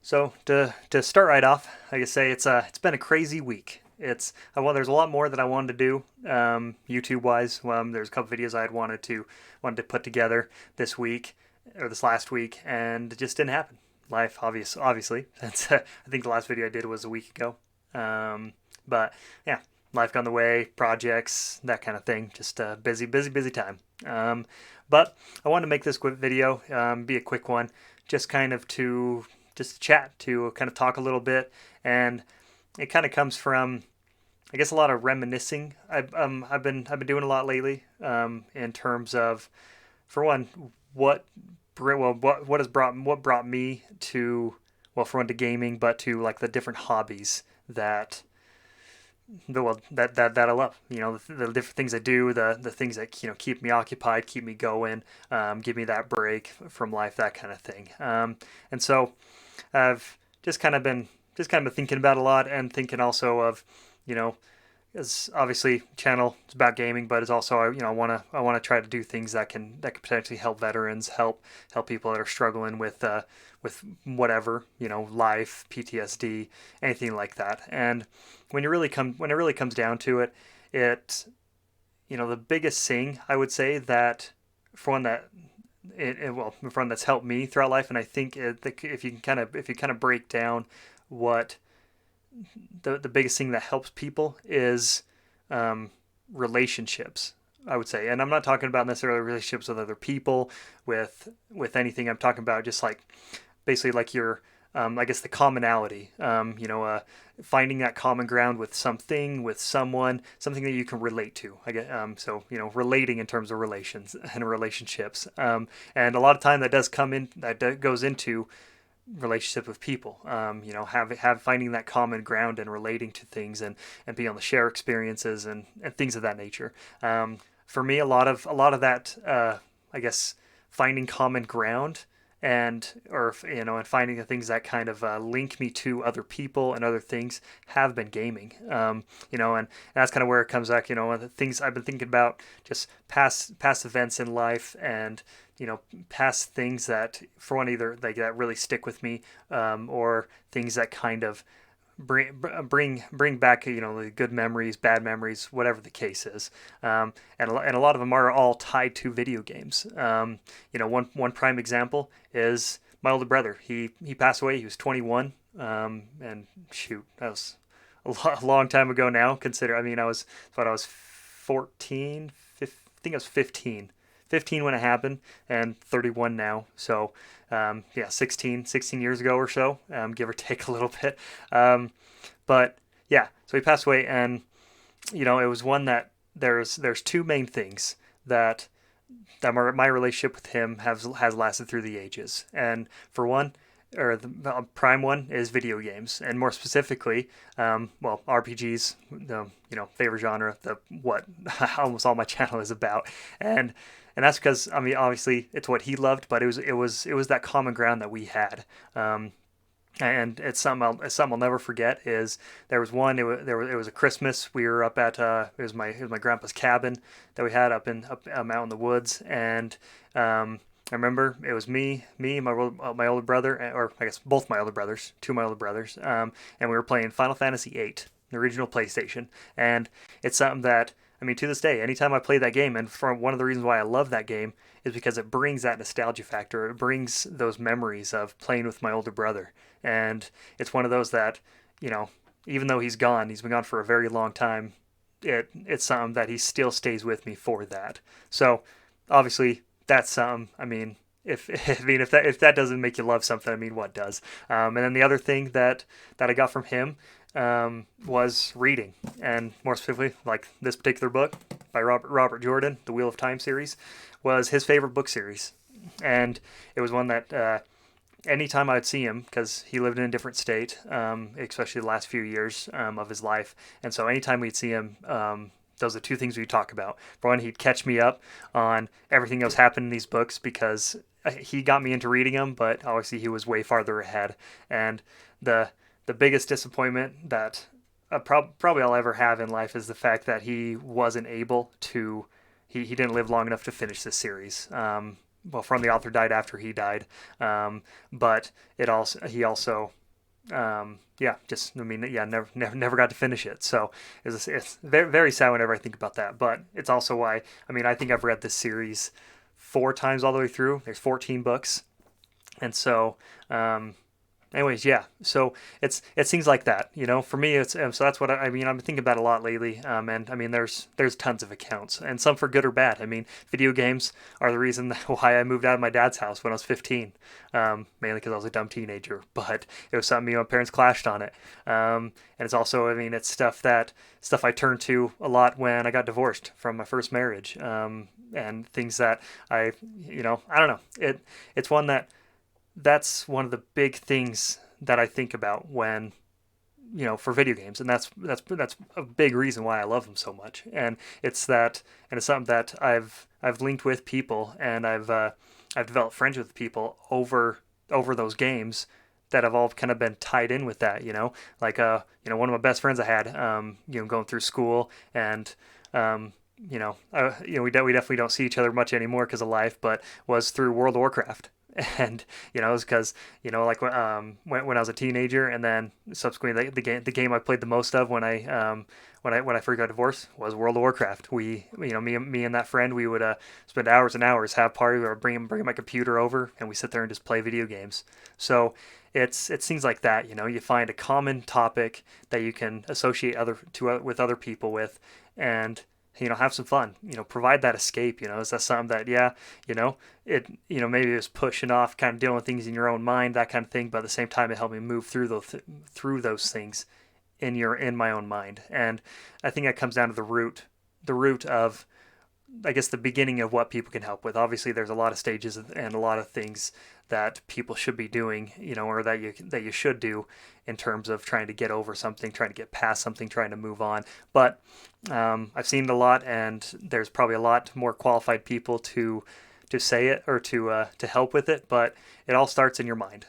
So to start right off, I can say it's been a crazy week. There's a lot more that I wanted to do YouTube wise. There's a couple videos I had wanted to put together this week or this last week, and it just didn't happen. Life, obviously. I think the last video I did was a week ago. Um, but yeah, life got in the way, projects, that kind of thing. Just busy time. But I wanted to make this quick video, be a quick one, just kind of to just chat, to kind of talk a little bit, and it kind of comes from, I guess, a lot of reminiscing. I've been doing a lot lately, in terms of, for one, what what has brought me to, well, for one, to gaming, but to like the different hobbies that I love. The different things I do, the things that keep me occupied, keep me going, give me that break from life, that kind of thing. And so I've just kind of been thinking about a lot, and thinking also of, you know, as obviously channel is about gaming, but it's also, I want to try to do things that can potentially help veterans, help people that are struggling with whatever, life, PTSD, anything like that. And when it really comes down to it, it the biggest thing I would say that, for one, for one, that's helped me throughout life, and I think if you kind of break down what the biggest thing that helps people is, um, relationships, I would say. And I'm not talking about necessarily relationships with other people, with anything. I'm talking about just like, basically, like your, I guess, the commonality, finding that common ground with something, with someone, something that you can relate to. I get, so, relating in terms of relations and relationships. And a lot of time that goes into relationship with people. Have finding that common ground and relating to things, and being able to share experiences, and things of that nature. For me, a lot of that, I guess, finding common ground, and finding the things that kind of link me to other people and other things, have been gaming. And that's kind of where it comes back. The things I've been thinking about, just past events in life, and past things that, for one, either like that really stick with me, or things that kind of bring back, the good memories, bad memories, whatever the case is. And a lot of them are all tied to video games. One prime example is my older brother. He passed away. He was 21. And shoot, that was a long time ago now. I was 14. I think I was 15 when it happened, and 31 now. So, yeah, 16 years ago or so, give or take a little bit. But yeah, so he passed away, and it was one that, there's two main things that my relationship with him has lasted through the ages. And for one, or the prime one, is video games, and more specifically, RPGs. Favorite genre, the what almost all my channel is about. And that's because, I mean, obviously it's what he loved, but it was that common ground that we had. And it's something I'll never forget. Is there was one, it was a Christmas. We were up at, it was my grandpa's cabin that we had out in the woods. And I remember it was me, my older brother, or I guess both my older brothers, two of my older brothers, and we were playing Final Fantasy VIII, the original PlayStation. And it's something that, I mean, to this day, anytime I play that game, and for one of the reasons why I love that game, is because it brings that nostalgia factor. It brings those memories of playing with my older brother. And it's one of those that, even though he's been gone for a very long time, it's something that he still stays with me for that. So obviously that's something. I mean, if I mean, if that doesn't make you love something, I mean, what does? And then the other thing that I got from him, was reading, and more specifically, like this particular book by Robert Jordan, the Wheel of Time series, was his favorite book series. And it was one that, anytime I'd see him, because he lived in a different state, especially the last few years, of his life. And so anytime we'd see him, those are two things we'd talk about. For one, he'd catch me up on everything that was happening in these books, because he got me into reading them, but obviously he was way farther ahead. And the the biggest disappointment that, probably I'll ever have in life, is the fact that he wasn't able to. He didn't live long enough to finish this series. well, from the author died after he died, but it also he also yeah, just I mean, yeah, never got to finish it. So it's very, very sad whenever I think about that. But it's also why I mean I think I've read this series 4 times all the way through. There's 14 books, and so um, anyways, yeah. So it's things like that, you know. For me, it's so that's what I mean. I've been thinking about a lot lately, and I mean, there's tons of accounts, and some for good or bad. I mean, video games are the reason why I moved out of my dad's house when I was 15, mainly because I was a dumb teenager. But it was something, you know, my parents clashed on it, and it's also, I mean, it's stuff I turned to a lot when I got divorced from my first marriage, and things that I, you know, I don't know. It's one that's one of the big things that I think about when, you know, for video games, and that's a big reason why I love them so much. And it's something that I've linked with people, and I've developed friends with people over those games that have all kind of been tied in with that. You know, like you know, one of my best friends I had, you know, going through school, and you know, we definitely don't see each other much anymore because of life, but was through World of Warcraft. And you know, it's because, you know, like when I was a teenager, and then subsequently the game I played the most of when I first got divorced was World of Warcraft. We, you know, me and that friend, we would spend hours and hours, have parties, or bring my computer over, and we sit there and just play video games. So it's things like that. You know, you find a common topic that you can associate with other people with, and you know, have some fun. You know, provide that escape. You know, is that something that, yeah, you know, you know, maybe it's pushing off, kind of dealing with things in your own mind, that kind of thing. But at the same time, it helped me move through those things in my own mind. And I think that comes down to the root of, I guess, the beginning of what people can help with. Obviously, there's a lot of stages and a lot of things that people should be doing, you know, or that you should do in terms of trying to get over something, trying to get past something, trying to move on. But I've seen it a lot, and there's probably a lot more qualified people to say it, or to help with it. But it all starts in your mind.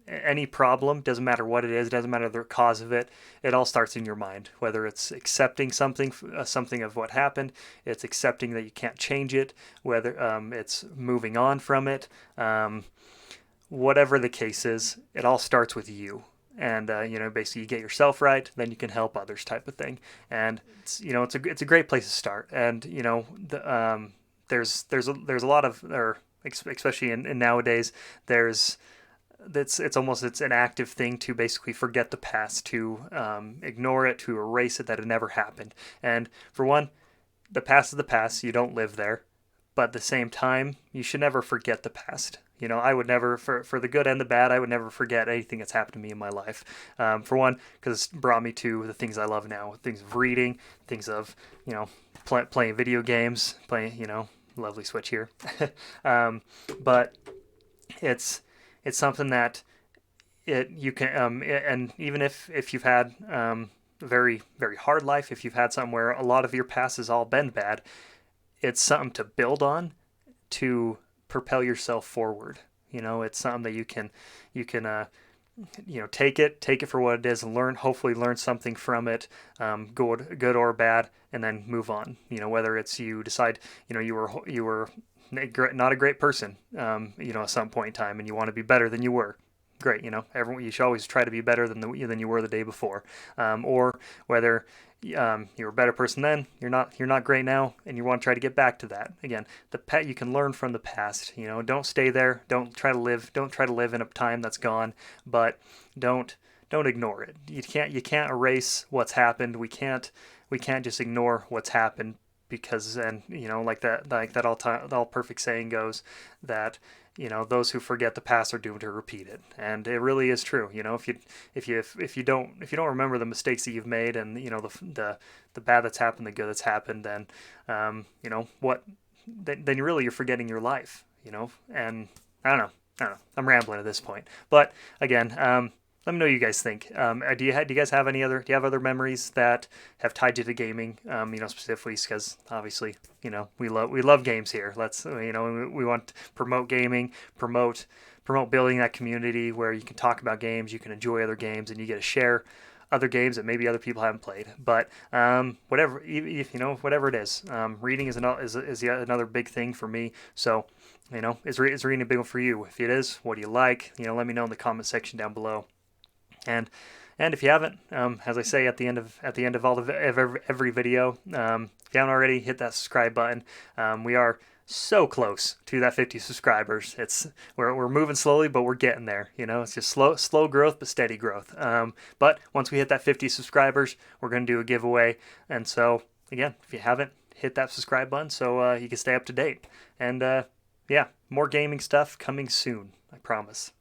Any problem, doesn't matter what it is, doesn't matter the cause of it, it all starts in your mind. Whether it's accepting something of what happened, it's accepting that you can't change it, whether it's moving on from it, whatever the case is, it all starts with you. And you know, basically, you get yourself right, then you can help others, type of thing. And you know, it's a great place to start. And you know, there's a lot of, or especially in nowadays, there's it's an active thing to basically forget the past, to ignore it, to erase it, that it never happened. And for one, the past is the past. You don't live there, but at the same time, you should never forget the past. You know, I would never, for the good and the bad, I would never forget anything that's happened to me in my life. For one, because it's brought me to the things I love now, things of reading, things of, you know, playing video games, playing, you know, lovely switch here. um, but it's something that you can, and even if you've had a very, very hard life, if you've had something where a lot of your past has all been bad, it's something to build on, to propel yourself forward. You know, it's something that you can you know, take it for what it is, and hopefully learn something from it, good or bad, and then move on. You know, whether it's you decide, you know, you were not a great person, you know, at some point in time, and you want to be better than you were. Great, you know, everyone, you should always try to be better than you were the day before, or whether you're a better person then, you're not great now, and you want to try to get back to that. Again, you can learn from the past. You know, don't stay there. Don't try to live in a time that's gone, but don't ignore it. You can't erase what's happened. We can't just ignore what's happened, because, and you know, like that all perfect saying goes, that, you know, those who forget the past are doomed to repeat it. And it really is true. You know, if you don't remember the mistakes that you've made, and you know, the bad that's happened, the good that's happened, then you know what, then you're forgetting your life, you know. And I don't know, I'm rambling at this point. But again, let me know what you guys think. Do you guys have other memories that have tied you to gaming? You know, specifically because obviously, you know, we love games here. You know, we want to promote gaming, promote building that community where you can talk about games, you can enjoy other games, and you get to share other games that maybe other people haven't played. But whatever, if, whatever it is, reading is yet another big thing for me. So, is reading a big one for you? If it is, what do you like? Let me know in the comment section down below. And if you haven't, as I say at the end of every video, if you haven't already, hit that subscribe button. We are so close to that 50 subscribers. We're moving slowly, but we're getting there. It's just slow growth, but steady growth. But once we hit that 50 subscribers, we're gonna do a giveaway. And so again, if you haven't, hit that subscribe button so you can stay up to date. And yeah, more gaming stuff coming soon. I promise.